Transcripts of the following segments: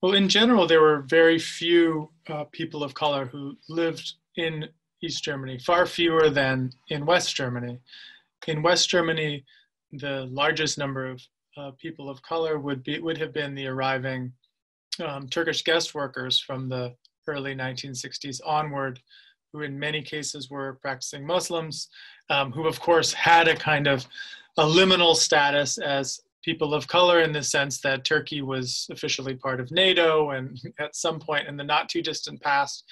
Well, in general, there were very few people of color who lived in East Germany, far fewer than in West Germany. In West Germany, the largest number of people of color would have been the arriving Turkish guest workers from the early 1960s onward, who in many cases were practicing Muslims, who of course had a kind of a liminal status as people of color in the sense that Turkey was officially part of NATO, and at some point in the not too distant past,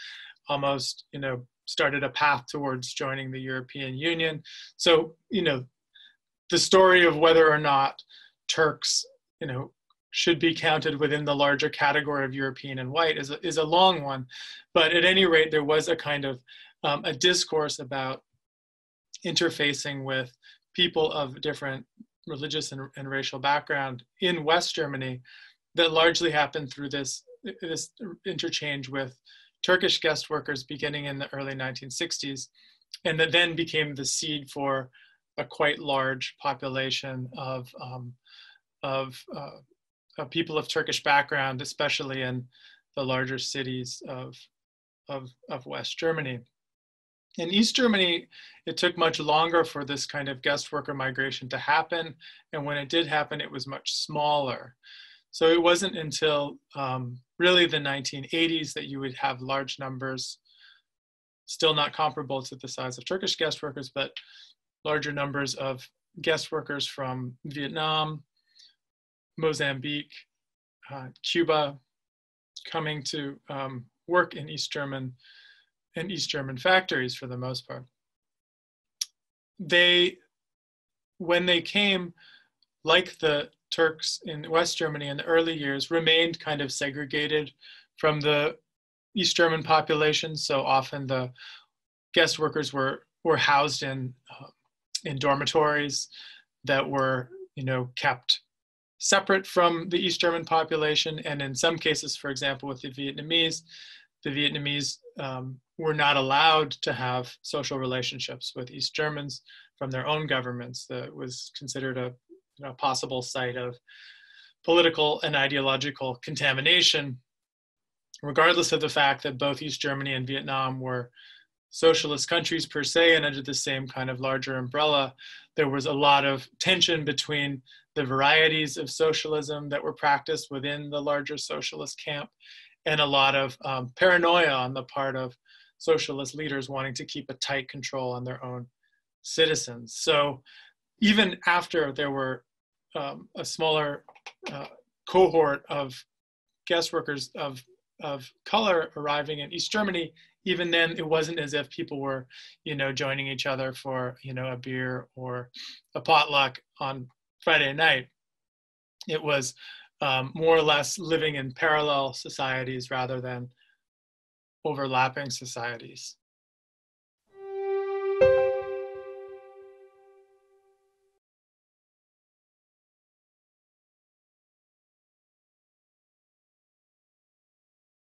almost, started a path towards joining the European Union. So, the story of whether or not Turks, should be counted within the larger category of European and white is a long one. But at any rate, there was a kind of a discourse about interfacing with people of different religious and racial background in West Germany that largely happened through this interchange with Turkish guest workers beginning in the early 1960s, and that then became the seed for a quite large population of people of Turkish background, especially in the larger cities of West Germany. In East Germany, it took much longer for this kind of guest worker migration to happen. And when it did happen, it was much smaller. So it wasn't until really the 1980s that you would have large numbers, still not comparable to the size of Turkish guest workers, but larger numbers of guest workers from Vietnam, Mozambique, Cuba, coming to work in East German factories for the most part. When they came, like the Turks in West Germany in the early years, remained kind of segregated from the East German population. So often the guest workers were housed in dormitories that were, kept separate from the East German population. And in some cases, for example, with the Vietnamese were not allowed to have social relationships with East Germans from their own governments. That was considered a possible site of political and ideological contamination, regardless of the fact that both East Germany and Vietnam were socialist countries per se, and under the same kind of larger umbrella. There was a lot of tension between the varieties of socialism that were practiced within the larger socialist camp, and a lot of paranoia on the part of socialist leaders wanting to keep a tight control on their own citizens. So even after there were a smaller cohort of guest workers of color arriving in East Germany, even then it wasn't as if people were, joining each other for, a beer or a potluck on Friday night. It was more or less living in parallel societies rather than overlapping societies.